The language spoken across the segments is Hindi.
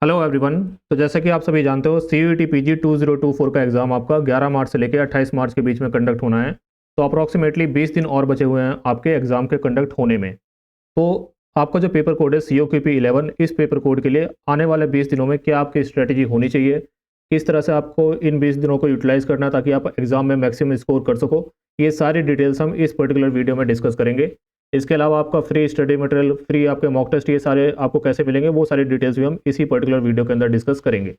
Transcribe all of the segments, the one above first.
Hello everyone. तो जैसा कि आप सभी जानते हो CUET PG 2024 का एग्ज़ाम आपका 11 मार्च से लेकर 28 मार्च के बीच में कंडक्ट होना है। तो अप्रॉक्सीमेटली 20 दिन और बचे हुए हैं आपके एग्ज़ाम के कंडक्ट होने में। तो आपका जो पेपर कोड है COQP 11, इस पेपर कोड के लिए आने वाले 20 दिनों में क्या आपकी स्ट्रेटजी होनी चाहिए, किस तरह से आपको इन 20 दिनों को यूटिलाइज़ करना है ताकि आप एग्ज़ाम में मैक्सिमम स्कोर कर सको, ये सारी डिटेल्स हम इस पर्टिकुलर वीडियो में डिस्कस करेंगे। इसके अलावा आपका फ्री स्टडी मटेरियल, फ्री आपके मॉक टेस्ट, ये सारे आपको कैसे मिलेंगे वो सारी डिटेल्स भी हम इसी पर्टिकुलर वीडियो के अंदर डिस्कस करेंगे।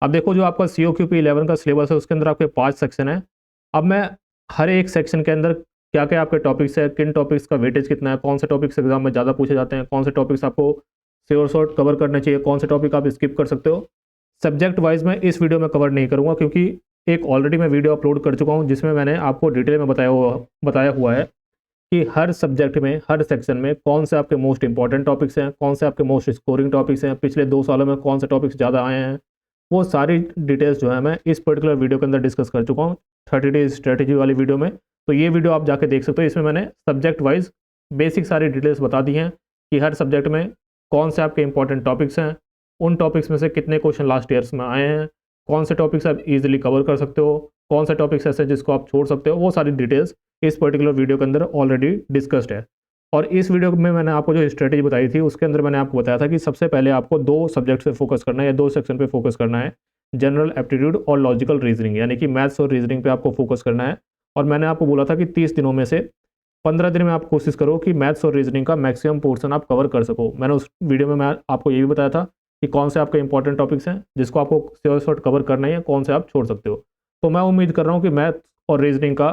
अब देखो, जो आपका COQP 11 का सिलेबस है उसके अंदर आपके 5 सेक्शन है। अब मैं हर एक सेक्शन के अंदर क्या क्या आपके टॉपिक्स है, किन टॉपिक्स का वेटेज कितना है, कौन से टॉपिक्स एग्जाम में ज़्यादा पूछे जाते हैं, कौन से टॉपिक्स आपको श्योर शॉर्ट कवर करने चाहिए, कौन से टॉपिक आप स्किप कर सकते हो, सब्जेक्ट वाइज मैं इस वीडियो में कवर नहीं करूँगा, क्योंकि एक ऑलरेडी मैं वीडियो अपलोड कर चुका हूँ जिसमें मैंने आपको डिटेल में बताया हुआ है कि हर सब्जेक्ट में, हर सेक्शन में कौन से आपके मोस्ट इंपॉर्टेंट टॉपिक्स हैं, कौन से आपके मोस्ट स्कोरिंग टॉपिक्स हैं, पिछले 2 सालों में कौन से टॉपिक्स ज़्यादा आए हैं, वो सारी डिटेल्स जो है मैं इस पर्टिकुलर वीडियो के अंदर डिस्कस कर चुका हूँ 30 डेज स्ट्रेटेजी वाली वीडियो में। तो ये वीडियो आप जाके देख सकते हो। इसमें मैंने सब्जेक्ट वाइज बेसिक सारी डिटेल्स बता दी हैं कि हर सब्जेक्ट में कौन से आपके इंपॉर्टेंट टॉपिक्स हैं, उन टॉपिक्स में से कितने क्वेश्चन लास्ट ईयर्स में आए हैं, कौन से टॉपिक्स आप ईजिली कवर कर सकते हो, कौन से टॉपिक्स ऐसे जिसको आप छोड़ सकते हो, वो सारी डिटेल्स इस पर्टिकुलर वीडियो के अंदर ऑलरेडी डिस्कस्ड है। और इस वीडियो में मैंने आपको जो स्ट्रेटेजी बताई थी उसके अंदर मैंने आपको बताया था कि सबसे पहले आपको 2 सब्जेक्ट पे फोकस करना है या 2 सेक्शन पे फोकस करना है, जनरल एप्टीट्यूड और लॉजिकल रीजनिंग, यानी कि मैथ्स और रीजनिंग पे आपको फोकस करना है। और मैंने आपको बोला था कि 30 दिनों में से 15 दिन में आप कोशिश करो कि मैथ्स और रीजनिंग का मैक्सिमम पोर्शन आप कवर कर सको। मैंने उस वीडियो में मैं आपको ये भी बताया था कि कौन से आपके इंपॉर्टेंट टॉपिक्स हैं जिसको आपको श्योर शॉर्ट कवर करना ही है, कौन से आप छोड़ सकते हो। तो मैं उम्मीद कर रहा हूँ कि मैथ्स और रीजनिंग का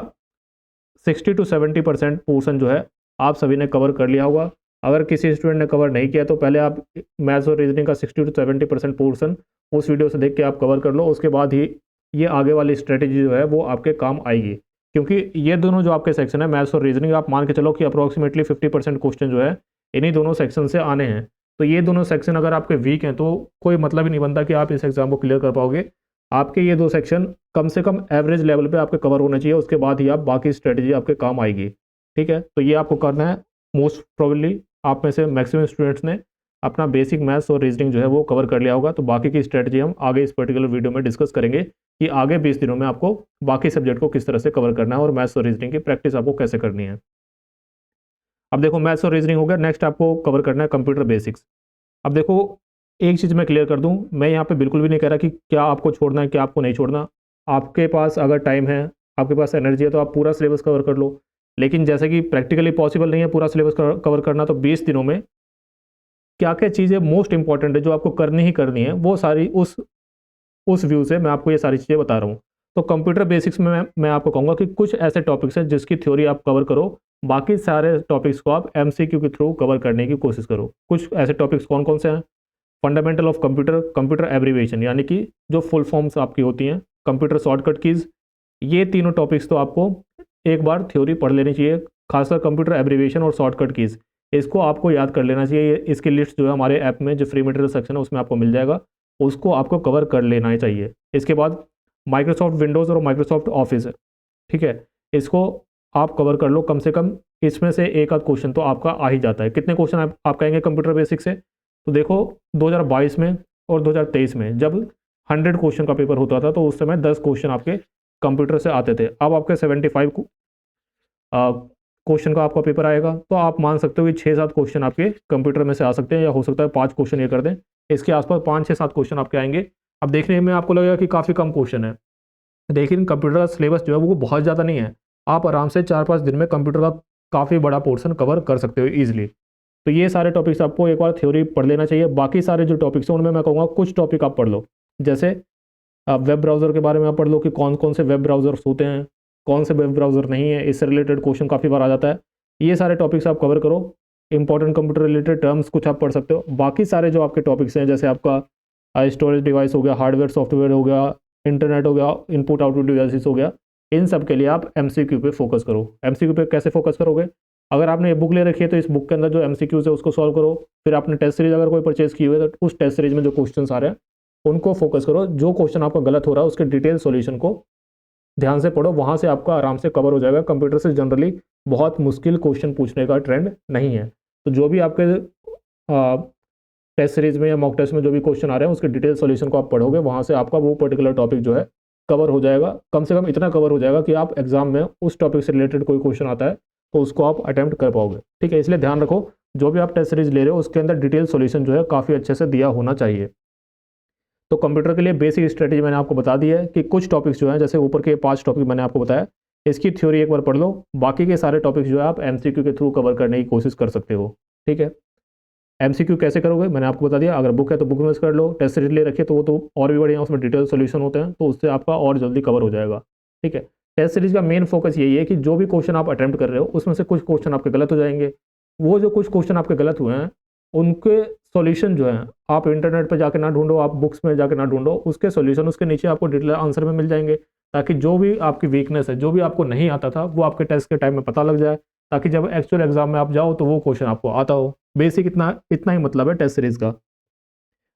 60 to 70% पोर्शन जो है आप सभी ने कवर कर लिया होगा। अगर किसी स्टूडेंट ने कवर नहीं किया तो पहले आप मैथ्स और रीजनिंग का 60 to 70% पोर्शन उस वीडियो से देख के आप कवर कर लो। उसके बाद ही ये आगे वाली स्ट्रेटेजी जो है वो आपके काम आएगी, क्योंकि ये दोनों जो आपके सेक्शन है मैथ्स और रीजनिंग, आप मान के चलो कि अप्रॉक्सीमेटली 50% क्वेश्चन जो है इन्हीं दोनों सेक्शन से आने हैं। तो ये दोनों सेक्शन अगर आपके वीक हैं तो कोई मतलब ही नहीं बनता कि आप इस एग्जाम को क्लियर कर पाओगे। आपके ये 2 सेक्शन कम से कम एवरेज लेवल पे आपके कवर होना चाहिए, उसके बाद ही आप बाकी स्ट्रेटजी आपके काम आएगी। ठीक है, तो ये आपको करना है। मोस्ट प्रोबेबली आप में से मैक्सिमम स्टूडेंट्स ने अपना बेसिक मैथ्स और रीजनिंग जो है वो कवर कर लिया होगा। तो बाकी की स्ट्रेटजी हम आगे इस पर्टिकुलर वीडियो में डिस्कस करेंगे कि आगे 20 दिनों में आपको बाकी सब्जेक्ट को किस तरह से कवर करना है और मैथ्स और रीजनिंग की प्रैक्टिस आपको कैसे करनी है। अब देखो, मैथ्स और रीजनिंग हो गया, नेक्स्ट आपको कवर करना है कंप्यूटर बेसिक्स। अब देखो, एक चीज़ मैं क्लियर कर दूं, मैं यहाँ पे बिल्कुल भी नहीं कह रहा कि क्या आपको छोड़ना है क्या आपको नहीं छोड़ना। आपके पास अगर टाइम है, आपके पास एनर्जी है तो आप पूरा सिलेबस कवर कर लो। लेकिन जैसे कि प्रैक्टिकली पॉसिबल नहीं है पूरा सिलेबस कवर करना, तो 20 दिनों में क्या क्या चीज़ें मोस्ट इंपॉर्टेंट है जो आपको करनी ही करनी है, वो सारी उस व्यू से मैं आपको ये सारी चीज़ें बता रहा हूँ। तो कंप्यूटर बेसिक्स में मैं आपको कहूँगा कि कुछ ऐसे टॉपिक्स हैं जिसकी थ्योरी आप कवर करो, बाकी सारे टॉपिक्स को आप MCQ के थ्रू कवर करने की कोशिश करो। कुछ ऐसे टॉपिक्स कौन कौन से हैं? Fundamental of computer, computer abbreviation, यानी कि जो फुल फॉर्म्स आपकी होती हैं, कंप्यूटर शॉर्टकट कीज़, ये तीनों टॉपिक्स तो आपको एक बार थ्योरी पढ़ लेनी चाहिए। खासकर कंप्यूटर एब्रीविएशन और शॉर्टकट कीज़, इसको आपको याद कर लेना चाहिए। इसकी लिस्ट जो है हमारे ऐप में जो फ्री मटेरियल सेक्शन है उसमें आपको मिल जाएगा, उसको आपको कवर कर लेना ही चाहिए। इसके बाद माइक्रोसॉफ्ट विंडोज़ और माइक्रोसॉफ्ट ऑफिस है, ठीक है, इसको आप कवर कर लो। कम से कम इसमें से एक आध क्वेश्चन तो आपका आ ही जाता है। कितने क्वेश्चन आप कहेंगे कंप्यूटर बेसिक से? तो देखो, 2022 में और 2023 में जब 100 क्वेश्चन का पेपर होता था तो उस समय 10 क्वेश्चन आपके कंप्यूटर से आते थे। अब आपके 75 क्वेश्चन का आपका पेपर आएगा, तो आप मान सकते हो कि 6-7 क्वेश्चन आपके कंप्यूटर में से आ सकते हैं, या हो सकता है 5 क्वेश्चन ये कर दें। इसके आसपास 5-6-7 क्वेश्चन आपके आएंगे। अब देखने में आपको लगेगा कि काफ़ी कम क्वेश्चन है, लेकिन कंप्यूटर का सिलेबस जो है वो बहुत ज़्यादा नहीं है। आप आराम से 4-5 दिन में कंप्यूटर का काफ़ी बड़ा पोर्शन कवर कर सकते हो ईजिली। तो ये सारे टॉपिक्स आपको एक बार थ्योरी पढ़ लेना चाहिए। बाकी सारे जो टॉपिक्स हैं उनमें मैं कहूँगा कुछ टॉपिक आप पढ़ लो, जैसे वेब ब्राउज़र के बारे में आप पढ़ लो कि कौन कौन से वेब ब्राउज़र्स होते हैं, कौन से वेब ब्राउज़र नहीं है, इससे रिलेटेड क्वेश्चन काफ़ी बार आ जाता है। ये सारे टॉपिक्स आप कवर करो। इंपॉर्टेंट कंप्यूटर रिलेटेड टर्म्स कुछ आप पढ़ सकते हो। बाकी सारे जो आपके टॉपिक्स हैं, जैसे आपका स्टोरेज डिवाइस हो गया, हार्डवेयर सॉफ्टवेयर हो गया, इंटरनेट हो गया, इनपुट आउटपुट डिवाइसेस हो गया, इन सब के लिए आप MCQ पे फोकस करो। MCQ पे कैसे फोकस करोगे? अगर आपने ये बुक ले रखी है तो इस बुक के अंदर जो MCQs है उसको सॉल्व करो। फिर आपने टेस्ट सीरीज अगर कोई परचेज की हुई है तो उस टेस्ट सीरीज में जो क्वेश्चन आ रहे हैं उनको फोकस करो। जो क्वेश्चन आपका गलत हो रहा है उसके डिटेल सॉल्यूशन को ध्यान से पढ़ो, वहाँ से आपका आराम से कवर हो जाएगा। कंप्यूटर से जनरली बहुत मुश्किल क्वेश्चन पूछने का ट्रेंड नहीं है। तो जो भी आपके टेस्ट सीरीज में या मॉक टेस्ट में जो भी क्वेश्चन आ रहे हैं उसके डिटेल सॉल्यूशन को आप पढ़ोगे, वहाँ से आपका वो पर्टिकुलर टॉपिक जो है कवर हो जाएगा। कम से कम इतना कवर हो जाएगा कि आप एग्जाम में उस टॉपिक से रिलेटेड कोई क्वेश्चन आता है तो उसको आप अटैम्प्ट कर पाओगे। ठीक है, इसलिए ध्यान रखो जो भी आप टेस्ट सीरीज ले रहे हो उसके अंदर डिटेल सॉल्यूशन जो है काफ़ी अच्छे से दिया होना चाहिए। तो कंप्यूटर के लिए बेसिक स्ट्रेटेजी मैंने आपको बता दी है कि कुछ टॉपिक्स जो हैं, जैसे ऊपर के 5 टॉपिक मैंने आपको बताया, इसकी थ्योरी एक बार पढ़ लो, बाकी के सारे टॉपिक्स जो है आप एमसीक्यू के थ्रू कवर करने की कोशिश कर सकते हो। ठीक है, एमसीक्यू कैसे करोगे मैंने आपको बता दिया। अगर बुक है तो बुक में से कर लो, टेस्ट सीरीज ले रखिए तो वो तो और भी बढ़िया, उसमें डिटेल सॉल्यूशन होते हैं, तो उससे आपका और जल्दी कवर हो जाएगा। ठीक है, टेस्ट सीरीज का मेन फोकस यही है कि जो भी क्वेश्चन आप अटैम्प्ट कर रहे हो उसमें से कुछ क्वेश्चन आपके गलत हो जाएंगे, वो जो कुछ क्वेश्चन आपके गलत हुए हैं उनके सॉल्यूशन जो है आप इंटरनेट पर जाके ना ढूंढो, आप बुक्स में जाके ना ढूंढो, उसके सॉल्यूशन उसके नीचे आपको डिटेल आंसर में मिल जाएंगे, ताकि जो भी आपकी वीकनेस है, जो भी आपको नहीं आता था, वो आपके टेस्ट के टाइम में पता लग जाए, ताकि जब एक्चुअल एग्जाम में आप जाओ तो वो क्वेश्चन आपको आता हो। बेसिक इतना इतना ही मतलब है टेस्ट सीरीज का।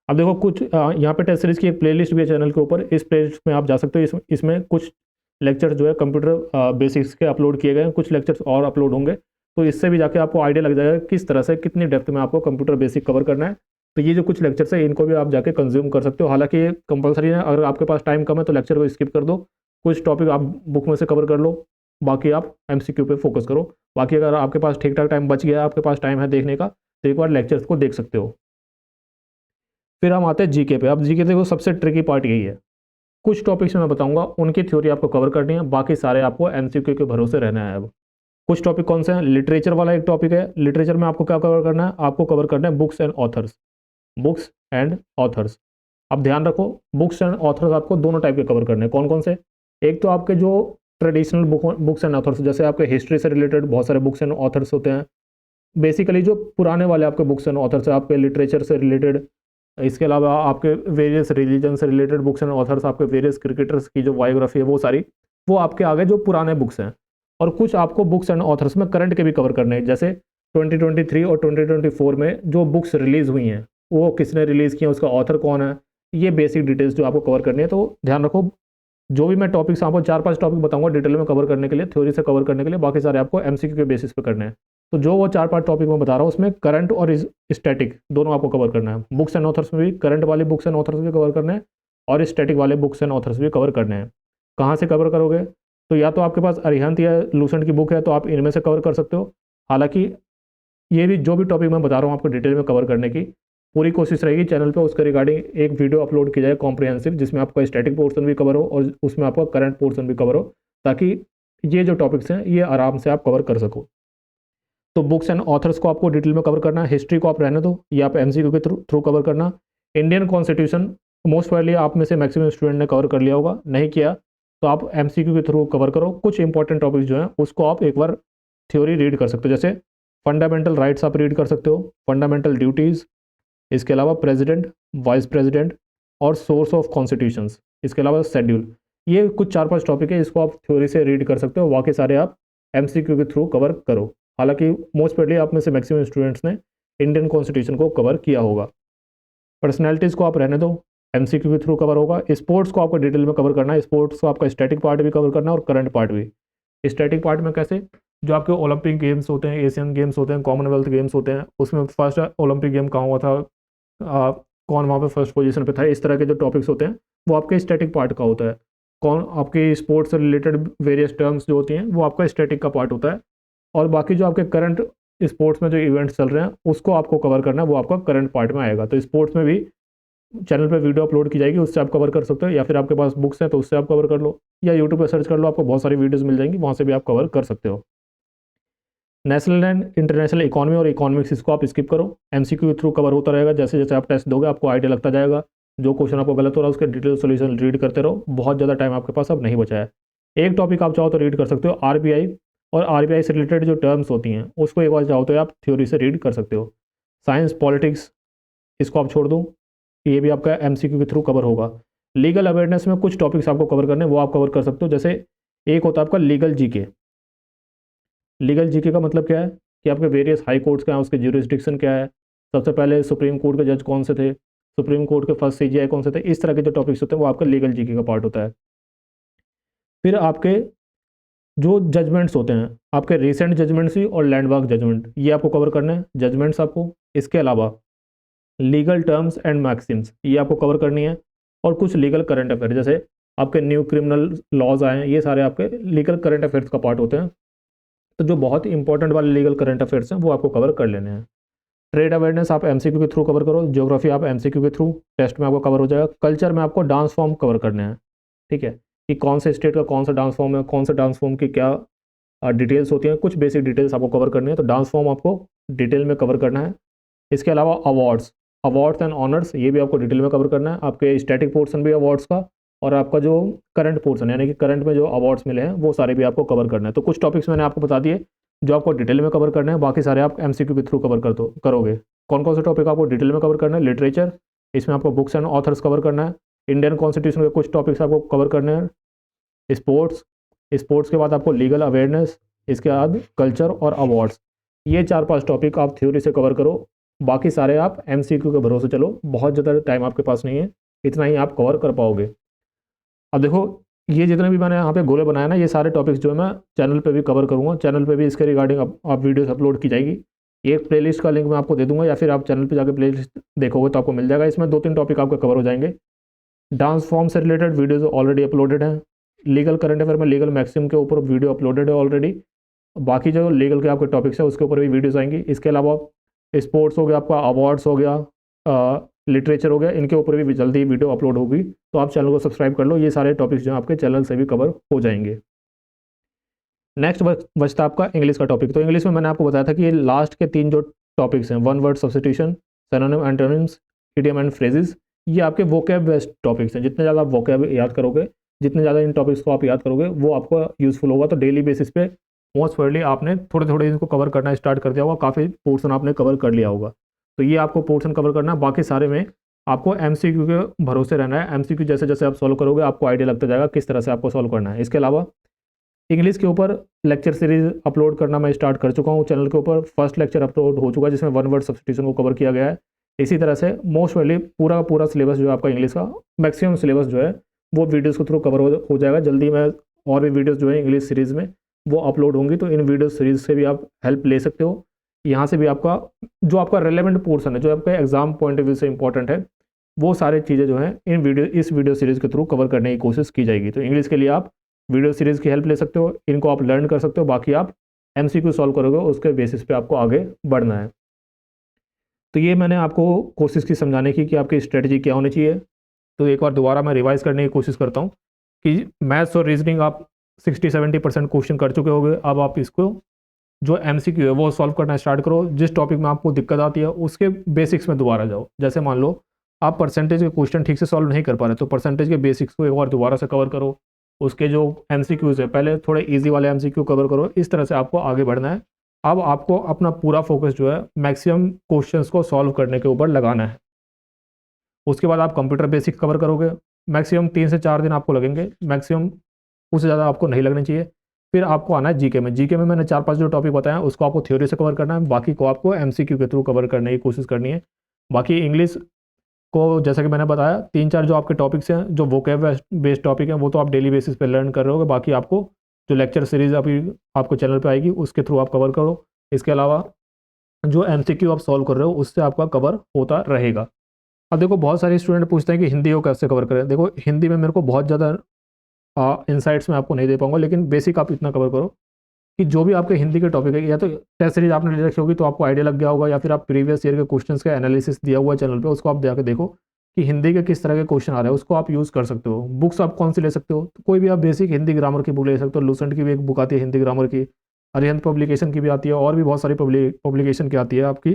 अब देखो कुछ यहाँ पे टेस्ट सीरीज की एक प्लेलिस्ट भी है चैनल के ऊपर, इस प्लेलिस्ट में आप जा सकते हो। इसमें कुछ लेक्चर जो है कंप्यूटर बेसिक्स के अपलोड किए गए हैं, कुछ लेक्चर्स और अपलोड होंगे, तो इससे भी जाके आपको आइडिया लग जाएगा किस तरह से कितनी डेप्थ में आपको कंप्यूटर बेसिक कवर करना है। तो ये जो कुछ लेक्चर्स है इनको भी आप जाके कंज्यूम कर सकते हो। हालांकि ये कंपलसरी है, अगर आपके पास टाइम कम है तो लेक्चर को स्किप कर दो, कुछ टॉपिक आप बुक में से कवर कर लो, बाकी आप एमसीक्यू पे फोकस करो। बाकी अगर आपके पास ठीक ठाक टाइम बच गया, आपके पास टाइम है देखने का, तो एक बार लेक्चर्स को देख सकते हो। फिर हम आते हैं जीके पे। अब जीके देखो सबसे ट्रिकी पार्ट यही है, कुछ टॉपिक्स मैं बताऊंगा उनकी थ्योरी आपको कवर करनी है, बाकी सारे आपको एमसीक्यू के भरोसे रहना है। अब कुछ टॉपिक कौन से हैं, लिटरेचर वाला एक टॉपिक है। लिटरेचर में आपको क्या कवर करना है, आपको कवर करना है books and authors, books and authors. अब ध्यान रखो बुक्स एंड ऑथर्स आपको दोनों टाइप के कवर करने हैं। कौन कौन से, एक तो आपके जो ट्रेडिशनल बुक्स एंड ऑथर्स, जैसे आपके हिस्ट्री से रिलेटेड बहुत सारे बुक्स एंड ऑथर्स होते हैं, बेसिकली जो पुराने वाले आपके बुक्स एंड ऑथर्स है आपके लिटरेचर से रिलेटेड। इसके अलावा आपके वेरियस रिलीजन से रिलेटेड बुक्स एंड ऑथर्स, आपके वेरियस क्रिकेटर्स की जो बायोग्राफी है वो सारी, वो आपके आगे जो पुराने बुक्स हैं। और कुछ आपको बुक्स एंड ऑथर्स में करंट के भी कवर करने हैं, जैसे 2023 और 2024 में जो बुक्स रिलीज़ हुई हैं वो किसने रिलीज़ किया, उसका ऑथर कौन है, ये बेसिक डिटेल्स जो आपको कवर करनी है। तो ध्यान रखो जो भी मैं टॉपिक्स आपको 4-5 टॉपिक बताऊंगा डिटेल में कवर करने के लिए, थ्योरी से कवर करने के लिए, बाकी सारे आपको एमसीक्यू के बेसिस पे करने हैं। तो जो वो 4-5 टॉपिक मैं बता रहा हूँ उसमें करंट और स्टैटिक दोनों आपको कवर करना है। बुक्स एंड ऑथर्स में भी करंट वाले बुक्स एंड ऑथर्स भी कवर करने हैं और स्टैटिक वाले बुक्स एंड ऑथर्स भी कवर करने हैं। कहाँ से कवर करोगे, तो या तो आपके पास अरिहंत या लूसेंट की बुक है तो आप इनमें से कवर कर सकते हो। हालांकि ये भी जो भी टॉपिक मैं बता रहा हूँ आपको डिटेल में कवर करने की पूरी कोशिश रहेगी। चैनल पे उसके रिगार्डिंग एक वीडियो अपलोड की जाए कॉम्प्रिहेंसिव, जिसमें आपका स्टैटिक पोर्शन भी कवर हो और उसमें आपका करंट पोर्शन भी कवर हो, ताकि ये जो टॉपिक्स हैं ये आराम से आप कवर कर सको। तो बुक्स एंड ऑथर्स को आपको डिटेल में कवर करना है, हिस्ट्री को आप रहने दो, ये आप एमसीक्यू के थ्रू कवर करना। इंडियन कॉन्स्टिट्यूशन मोस्ट प्रोबेबली आप में से मैक्सिमम स्टूडेंट ने कवर कर लिया होगा, नहीं किया तो आप एमसीक्यू के थ्रू कवर करो। कुछ इंपॉर्टेंट टॉपिक्स जो हैं उसको आप एक बार थ्योरी रीड कर सकते हो, जैसे फंडामेंटल राइट्स आप रीड कर सकते हो, फंडामेंटल ड्यूटीज़, इसके अलावा प्रेसिडेंट, वाइस प्रेसिडेंट और सोर्स ऑफ कॉन्स्टिट्यूशंस, इसके अलावा शेड्यूल। ये कुछ 4-5 टॉपिक है, इसको आप थ्योरी से रीड कर सकते हो, बाकी सारे आप एमसीक्यू के थ्रू कवर करो। हालांकि मोस्ट प्रोबेबली आप में से मैक्सिमम स्टूडेंट्स ने इंडियन कॉन्स्टिट्यूशन को कवर किया होगा। पर्सनैलिटीज़ को आप रहने दो, एमसीक्यू के थ्रू कवर होगा। स्पोर्ट्स को आपको डिटेल में कवर करना है, स्पोर्ट्स को आपका स्टैटिक पार्ट भी कवर करना है और करंट पार्ट भी। स्टैटिक पार्ट में कैसे, जो आपके ओलंपिक गेम्स होते हैं, एशियन गेम्स होते हैं, कॉमनवेल्थ गेम्स होते हैं, उसमें फर्स्ट ओलंपिक गेम कहाँ हुआ था, कौन वहाँ पे फर्स्ट पोजीशन पे था, इस तरह के जो टॉपिक्स होते हैं वो आपके स्टैटिक पार्ट का होता है। कौन आपके स्पोर्ट्स से रिलेटेड वेरियस टर्म्स जो होती हैं वो आपका स्टैटिक का पार्ट होता है। और बाकी जो आपके करंट स्पोर्ट्स में जो इवेंट्स चल रहे हैं उसको आपको कवर करना है, वो आपका करंट पार्ट में आएगा। तो स्पोर्ट्स में भी चैनल पे वीडियो अपलोड की जाएगी, उससे आप कवर कर सकते हो, या फिर आपके पास बुक्स हैं तो उससे आप कवर कर लो, या यूट्यूब पर सर्च कर लो, आपको बहुत सारी वीडियोज़ मिल जाएंगी, वहाँ से भी आप कवर कर सकते हो। नेशनल एंड इंटरनेशनल इकोनॉमी और इकोनॉमिक्स इसको आप स्किप करो, एमसीक्यू के थ्रू कवर होता रहेगा। जैसे जैसे आप टेस्ट दोगे आपको आइडिया लगता जाएगा, जो क्वेश्चन आपको गलत हो रहा है उसके डिटेल सॉल्यूशन रीड करते रहो। बहुत ज़्यादा टाइम आपके पास अब नहीं बचा है। एक टॉपिक आप चाहो तो रीड कर सकते हो आरबीआई, और आरबीआई से रिलेटेड जो टर्म्स होती हैं उसको एक बार चाहो तो आप थ्योरी से रीड कर सकते हो। साइंस पॉलिटिक्स इसको आप छोड़ दो, ये भी आपका एमसीक्यू के थ्रू कवर होगा। लीगल अवेयरनेस में कुछ टॉपिक्स आपको कवर करने हैं, वो आप कवर कर सकते हो। जैसे एक होता है आपका लीगल जीके। लीगल जीके का मतलब क्या है कि आपके वेरियस हाई कोर्ट्स क्या हैं, उसके ज्यूरिसडिक्शन क्या है, सबसे पहले सुप्रीम कोर्ट के जज कौन से थे, सुप्रीम कोर्ट के फर्स्ट सीजीआई कौन से थे, इस तरह के जो टॉपिक्स होते हैं वो आपका लीगल जीके का पार्ट होता है। फिर आपके जो जजमेंट्स होते हैं, आपके रिसेंट जजमेंट्स ही और लैंडमार्क जजमेंट, ये आपको कवर करना है, जजमेंट्स आपको। इसके अलावा लीगल टर्म्स एंड मैक्सिम्स ये आपको कवर करनी है, और कुछ लीगल करंट अफेयर जैसे आपके न्यू क्रिमिनल लॉज आए हैं, ये सारे आपके लीगल करंट अफेयर्स का पार्ट होते हैं। तो जो बहुत ही इंपॉर्टेंट वाले लीगल करंट अफेयर्स हैं वो आपको कवर कर लेने हैं। ट्रेड अवेयरनेस आप एमसीक्यू के थ्रू कवर करो, ज्योग्राफी आप एमसीक्यू के थ्रू टेस्ट में आपको कवर हो जाएगा। कल्चर में आपको डांस फॉर्म कवर करने हैं, ठीक है, कि कौन से स्टेट का कौन सा डांस फॉर्म है, कौन सा डांस फॉर्म की क्या डिटेल्स होती हैं, कुछ बेसिक डिटेल्स आपको कवर करनी है, तो डांस फॉर्म आपको डिटेल में कवर करना है। इसके अलावा अवार्ड्स, अवार्ड्स एंड ऑनर्स ये भी आपको डिटेल में कवर करना है। आपके स्टैटिक पोर्शन भी अवार्ड्स का, और आपका जो करंट पोर्शन यानी कि करंट में जो अवार्ड्स मिले हैं वो सारे भी आपको कवर करना है। तो कुछ टॉपिक्स मैंने आपको बता दिए जो आपको डिटेल में कवर करना है, बाकी सारे आप एमसीक्यू के थ्रू कवर करोगे। कौन कौन से टॉपिक आपको डिटेल में कवर करना है? लिटरेचर, इसमें आपको बुक्स एंड ऑथर्स कवर करना है। इंडियन कॉन्स्टिट्यूशन के कुछ टॉपिक्स आपको कवर करने हैं। स्पोर्ट्स, स्पोर्ट्स के बाद आपको लीगल अवेयरनेस, इसके बाद कल्चर और अवार्ड्स। ये 4-5 टॉपिक आप थ्योरी से कवर करो, बाकी सारे आप एमसीक्यू के भरोसे चलो। बहुत ज़्यादा टाइम आपके पास नहीं है, इतना ही आप कवर कर पाओगे। अब देखो, ये जितने भी मैंने यहाँ पे गोले बनाए ना, ये सारे टॉपिक्स जो है मैं चैनल पे भी कवर करूँगा। चैनल पे भी इसके रिगार्डिंग आप वीडियोस अपलोड की जाएगी। एक प्लेलिस्ट का लिंक मैं आपको दे दूंगा, या फिर आप चैनल पे जाकर प्लेलिस्ट देखोगे तो आपको मिल जाएगा। इसमें 2-3 टॉपिक आपके कवर हो जाएंगे। डांस फॉर्म से रिलेटेड वीडियोज़ ऑलरेडी अपलोडेड हैं। लीगल करंट अफेयर में लीगल मैक्सिम के ऊपर वीडियो अपलोडेड है ऑलरेडी। बाकी जो लीगल के आपके टॉपिक्स हैं उसके ऊपर भी वीडियोज़ आएंगी। इसके अलावा स्पोर्ट्स हो गया, आपका अवार्ड्स हो गया, लिटरेचर हो गया, इनके ऊपर भी जल्दी वीडियो अपलोड होगी। तो आप चैनल को सब्सक्राइब कर लो, ये सारे टॉपिक्स जो हैं आपके चैनल से भी कवर हो जाएंगे। नेक्स्ट बचता आपका इंग्लिश का टॉपिक। तो इंग्लिश में मैंने आपको बताया था कि ये लास्ट के 3 जो टॉपिक्स हैं, one word substitution, synonym, antonyms, idiom and phrases, ये आपके वोकैब बेस्ड टॉपिक्स हैं। जितने ज़्यादा आप वोकैब याद करोगे, जितने ज़्यादा इन टॉपिक्स को आप याद करोगे, वो आपको यूज़फुल होगा। तो डेली बेसिस पे मोस्ट प्रोबेबली आपने थोड़े थोड़े इनको कवर करना स्टार्ट कर दिया होगा, काफ़ी पोर्शन आपने कवर कर लिया होगा। तो ये आपको पोर्शन कवर करना है। बाकी सारे में आपको एमसीक्यू के भरोसे रहना है। एमसीक्यू जैसे जैसे आप सॉल्व करोगे आपको आइडिया लगता जाएगा किस तरह से आपको सॉल्व करना है। इसके अलावा इंग्लिश के ऊपर लेक्चर सीरीज अपलोड करना मैं स्टार्ट कर चुका हूँ चैनल के ऊपर। फर्स्ट लेक्चर अपलोड हो चुका है जिसमें वन वर्ड सब्स्टिट्यूशन को कवर किया गया है। इसी तरह से मोस्ट प्रोबेबली पूरा का पूरा सिलेबस जो है आपका इंग्लिश का, मैक्सिमम सिलेबस जो है वो वीडियोज़ के थ्रू कवर हो जाएगा जल्दी। मैं और भी वीडियोज़ जो है इंग्लिश सीरीज़ में वो अपलोड होंगी, तो इन वीडियो सीरीज़ से भी आप हेल्प ले सकते हो। यहाँ से भी आपका जो आपका रेलेवेंट पोर्सन है, जो आपका एग्जाम पॉइंट ऑफ व्यू से इंपॉर्टेंट है, वो सारी चीज़ें जो हैं इस वीडियो सीरीज़ के थ्रू कवर करने की कोशिश की जाएगी। तो इंग्लिश के लिए आप वीडियो सीरीज़ की हेल्प ले सकते हो, इनको आप लर्न कर सकते हो। बाकी आप एमसीक्यू सॉल्व करोगे, उसके बेसिस पे आपको आगे बढ़ना है। तो ये मैंने आपको कोशिश की समझाने की कि आपकी स्ट्रेटजी क्या होनी चाहिए। तो एक बार दोबारा मैं रिवाइज़ करने की कोशिश करता हूँ कि मैथ्स और रीजनिंग आप 60-70% क्वेश्चन कर चुके होंगे। अब आप इसको जो एमसीक्यू है वो सॉल्व करना स्टार्ट करो। जिस टॉपिक में आपको दिक्कत आती है उसके बेसिक्स में दोबारा जाओ। जैसे मान लो आप परसेंटेज के क्वेश्चन ठीक से सॉल्व नहीं कर पा रहे, तो परसेंटेज के बेसिक्स को एक बार दोबारा से कवर करो। उसके जो एमसीक्यूज़ है पहले थोड़े इजी वाले एमसीक्यू कवर करो। इस तरह से आपको आगे बढ़ना है। अब आपको अपना पूरा फोकस जो है मैक्सिमम क्वेश्चंस को सॉल्व करने के ऊपर लगाना है। उसके बाद आप कंप्यूटर बेसिक्स कवर करोगे। मैक्सिमम 3 से 4 दिन आपको लगेंगे, मैक्सिमम उससे ज़्यादा आपको नहीं लगने चाहिए। फिर आपको आना है जीके में। जीके में मैंने 4-5 जो टॉपिक बताया उसको आपको थ्योरी से कवर करना है, बाकी को आपको एमसीक्यू के थ्रू कवर करने की कोशिश करनी है। बाकी इंग्लिश को जैसा कि मैंने बताया 3-4 जो आपके टॉपिक्स हैं, जो वोकैब बेस्ड टॉपिक हैं, वो तो आप डेली बेसिस पे लर्न कर रहे होगे। बाकी आपको जो लेक्चर सीरीज अभी आपको चैनल पे आएगी उसके थ्रू आप कवर करो। इसके अलावा जो एमसीक्यू आप सॉल्व कर रहे हो उससे आपका कवर होता रहेगा। अब देखो, बहुत सारे स्टूडेंट पूछते हैं कि हिंदी को कैसे कवर करें। देखो, हिंदी में मेरे को बहुत ज़्यादा इंसाइट्स में आपको नहीं दे पाऊंगा, लेकिन बेसिक आप इतना कवर करो कि जो भी आपके हिंदी के टॉपिक है, या तो टेस्ट सीरीज आपने ले रखी होगी तो आपको आइडिया लग गया होगा, या फिर आप प्रीवियस ईयर के क्वेश्चंस का एनालिसिस दिया हुआ है चैनल पे, उसको आप जाकर देखो कि हिंदी के किस तरह के क्वेश्चन आ रहे हैं, उसको आप यूज़ कर सकते हो। बुक्स आप कौन सी ले सकते हो, तो कोई भी आप बेसिक हिंदी ग्रामर की बुक ले सकते हो। लूसेंट की भी एक बुक आती है हिंदी ग्रामर की, अरिहंत पब्लिकेशन की भी आती है, और भी बहुत सारी पब्लिकेशन की आती है आपकी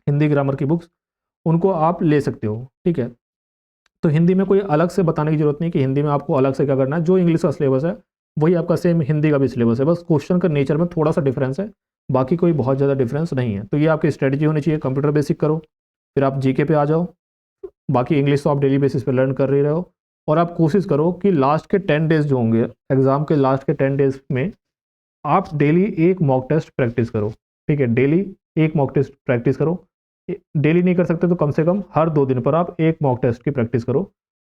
हिंदी ग्रामर की बुक्स, उनको आप ले सकते हो। ठीक है, तो हिंदी में कोई अलग से बताने की जरूरत नहीं कि हिंदी में आपको अलग से क्या करना है। जो इंग्लिश का सिलेबस है वही आपका सेम हिंदी का भी सिलेबस है, बस क्वेश्चन का नेचर में थोड़ा सा डिफरेंस है, बाकी कोई बहुत ज़्यादा डिफरेंस नहीं है। तो ये आपकी स्ट्रेटजी होनी चाहिए। कंप्यूटर बेसिक करो, फिर आप जीके पे आ जाओ। बाकी इंग्लिश तो आप डेली बेसिस पे लर्न कर ही रहे हो, और आप कोशिश करो कि लास्ट के 10 डेज जो होंगे एग्जाम के, लास्ट के 10 डेज में आप डेली एक मॉक टेस्ट प्रैक्टिस करो। ठीक है, डेली एक मॉक टेस्ट प्रैक्टिस करो। डेली नहीं कर सकते तो कम से कम हर 2 दिन पर आप एक मॉक टेस्ट की प्रैक्टिस करो,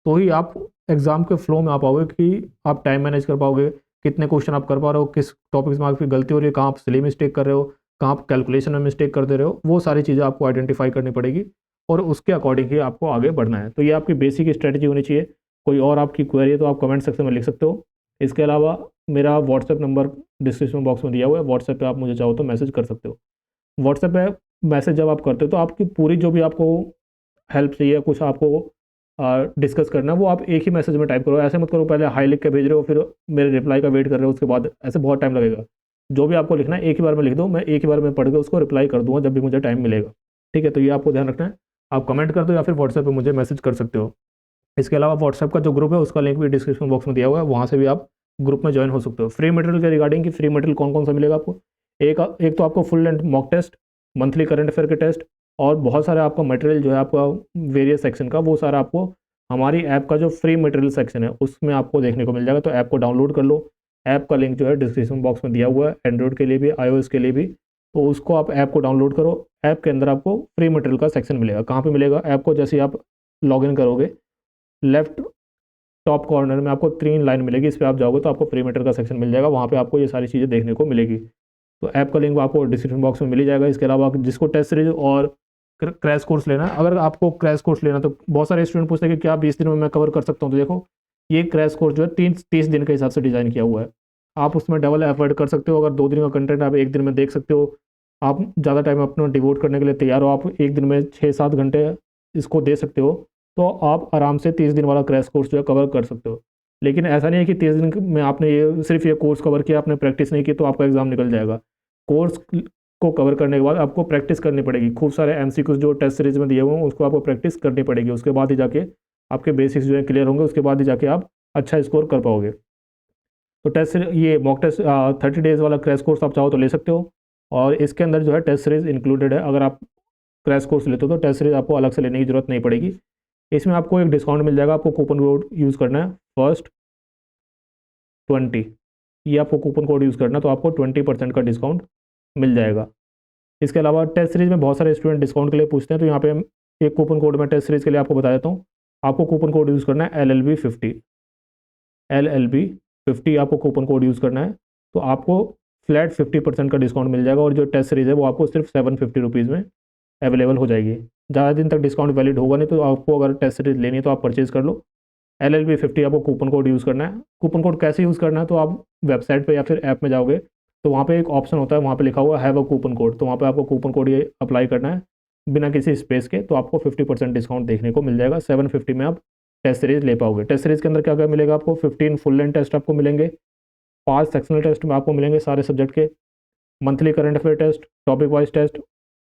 तो ही आप एग्जाम के फ्लो में आ पाओगे कि आप टाइम मैनेज कर पाओगे, कितने क्वेश्चन आप कर पा रहे हो, किस टॉपिक्स में आपकी गलती हो रही है, कहाँ आप सिली मिस्टेक कर रहे हो, कहाँ आप कैलकुलेशन में मिस्टेक कर दे रहे हो, वो सारी चीज़ें आपको आइडेंटिफाई करनी पड़ेगी। और उसके अकॉर्डिंग ही आपको आगे बढ़ना है। तो ये आपकी बेसिक स्ट्रेटजी होनी चाहिए। कोई और आपकी क्वेरी है तो आप कमेंट सेक्शन में लिख सकते हो। इसके अलावा मेरा व्हाट्सएप नंबर डिस्क्रिप्शन बॉक्स में दिया हुआ है, व्हाट्सएप पे आप मुझे चाहो तो मैसेज कर सकते हो। व्हाट्सएप पे मैसेज जब आप करते हो तो आपकी पूरी जो भी आपको हेल्प चाहिए, कुछ आपको डिस्कस करना है, वो आप एक ही मैसेज में टाइप करो। ऐसे मत करो पहले हाई लिख के भेज रहे हो फिर मेरे रिप्लाई का वेट कर रहे हो, उसके बाद ऐसे बहुत टाइम लगेगा। जो भी आपको लिखना है एक ही बार में लिख दो, मैं एक ही बार में पढ़ के उसको रिप्लाई कर दूंगा जब भी मुझे टाइम मिलेगा। ठीक है, तो ये आपको ध्यान रखना है। आप कमेंट कर दो या फिर व्हाट्सएप पे मुझे मैसेज कर सकते हो। इसके अलावा व्हाट्सएप का जो ग्रुप है उसका लिंक भी डिस्क्रिप्शन बॉक्स में दिया हुआ है, वहाँ से भी आप ग्रुप में ज्वाइन हो सकते हो। फ्री मटेरियल के रिगार्डिंग कि फ्री मटेरियल कौन कौन सा मिलेगा आपको, एक तो आपको full length mock test, monthly current affair के टेस्ट, और बहुत सारे आपका मटेरियल जो है आपका वेरियस सेक्शन का, वो सारा आपको हमारी ऐप का जो फ्री मटेरियल सेक्शन है उसमें आपको देखने को मिल जाएगा। तो ऐप को डाउनलोड कर लो। ऐप का लिंक जो है डिस्क्रिप्शन बॉक्स में दिया हुआ है, एंड्रॉइड के लिए भी iOS के लिए भी। तो उसको आप ऐप को डाउनलोड करो। ऐप के अंदर आपको फ्री मटेरियल का सेक्शन मिलेगा। कहाँ पे मिलेगा ऐप को, जैसे आप लॉगिन करोगे लेफ्ट टॉप कॉर्नर में आपको 3 लाइन मिलेगी, इस पर आप जाओगे तो आपको फ्री मटेरियल का सेक्शन मिल जाएगा, वहाँ पे आपको ये सारी चीज़ें देखने को मिलेगी। तो ऐप का लिंक आपको डिस्क्रिप्शन बॉक्स में मिल ही जाएगा। इसके अलावा जिसको टेस्ट सीरीज और क्रैश कोर्स लेना है, अगर आपको क्रैश कोर्स लेना तो बहुत सारे स्टूडेंट पूछते हैं कि क्या 20 दिन में मैं कवर कर सकता हूँ। तो देखो ये क्रैश कोर्स जो है 30 दिन के हिसाब से डिज़ाइन किया हुआ है। आप उसमें डबल एफर्ट कर सकते हो। अगर 2 दिन का कंटेंट आप 1 दिन में देख सकते हो, आप ज़्यादा टाइम अपना डिवोट करने के लिए तैयार हो, आप 1 दिन में 6-7 घंटे इसको दे सकते हो, तो आप आराम से 30 दिन वाला क्रैश कोर्स जो है कवर कर सकते हो। लेकिन ऐसा नहीं है कि 30 दिन में आपने ये सिर्फ ये कोर्स कवर किया, आपने प्रैक्टिस नहीं की तो आपका एग्ज़ाम निकल जाएगा। कोर्स को कवर करने के बाद आपको प्रैक्टिस करनी पड़ेगी। खूब सारे एमसीक्यूज जो टेस्ट सीरीज में दिए हुए हैं उसको आपको प्रैक्टिस करनी पड़ेगी। उसके बाद ही जाके आपके बेसिक्स जो है क्लियर होंगे, उसके बाद ही जाके आप अच्छा स्कोर कर पाओगे। तो टेस्ट ये मॉक टेस्ट 30 डेज़ वाला क्रैश कोर्स आप चाहो तो ले सकते हो, और इसके अंदर जो है टेस्ट सीरीज इंक्लूडेड है। अगर आप क्रैश कोर्स लेते हो तो टेस्ट सीरीज आपको अलग से लेने की जरूरत नहीं पड़ेगी। इसमें आपको एक डिस्काउंट मिल जाएगा। आपको कूपन कोड यूज़ करना है FIRST20, ये आपको कूपन कोड यूज़ करना है, तो आपको 20% का डिस्काउंट मिल जाएगा। इसके अलावा टेस्ट सीरीज में बहुत सारे स्टूडेंट डिस्काउंट के लिए पूछते हैं, तो यहाँ पे हम एक कूपन कोड में टेस्ट सीरीज के लिए आपको बता देता हूँ। आपको कूपन कोड यूज़ करना है LLB50 आपको कूपन कोड यूज़ करना है, तो आपको फ्लैट 50% का डिस्काउंट मिल जाएगा। और जो टेस्ट सीरीज है वो आपको सिर्फ 750 रुपीज़ में अवेलेबल हो जाएगी। ज़्यादा दिन तक डिस्काउंट वैलिड होगा नहीं, तो आपको अगर टेस्ट सीरीज लेनी है तो आप परचेज़ कर लो। LLB50 आपको कूपन कोड यूज़ करना है। कूपन कोड कैसे यूज़ करना है, तो आप वेबसाइट पे या फिर ऐप में जाओगे तो वहाँ पे एक ऑप्शन होता है, वहाँ पे लिखा हुआ है हैव अ कूपन कोड, तो वहाँ पे आपको कूपन कोड ये अप्लाई करना है बिना किसी स्पेस के, तो आपको 50% डिस्काउंट देखने को मिल जाएगा। 750 में आप टेस्ट सीरीज ले पाओगे। टेस्ट सीरीज के अंदर क्या क्या मिलेगा आपको, 15 फुल लेंथ टेस्ट आपको मिलेंगे, 5 सेक्शनल टेस्ट में आपको मिलेंगे सारे सब्जेक्ट के, monthly current affair test, topic wise test,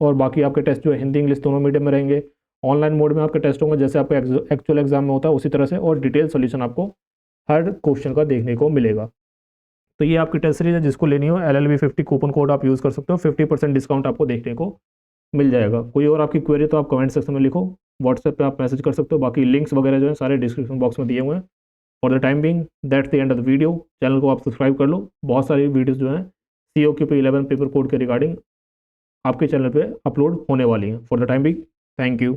और बाकी आपके टेस्ट जो है हिंदी इंग्लिश दोनों मीडियम में रहेंगे। ऑनलाइन मोड में आपके टेस्ट होंगे जैसे आपका एक्चुअल एग्जाम में होता है उसी तरह से, और डिटेल सोल्यूशन आपको हर क्वेश्चन का देखने को मिलेगा। तो ये आपकी टेस्ट सीरीज है, जिसको लेनी हो LLB50 कूपन कोड आप यूज़ कर सकते हो। 50% डिस्काउंट आपको देखने को मिल जाएगा। कोई और आपकी क्वेरी तो आप कमेंट सेक्शन में लिखो, व्हाट्सएप पे आप मैसेज कर सकते हो। बाकी लिंक्स वगैरह जो है सारे डिस्क्रिप्शन बॉक्स में दिए हुए हैं। For the time being that's the end of the video. Channel को आप सब्सक्राइब कर लो। बहुत सारी वीडियोज़ जो हैं COQP11 पेपर कोड के रिगार्डिंग आपके चैनल पर अपलोड होने वाली हैं। For the time being thank you.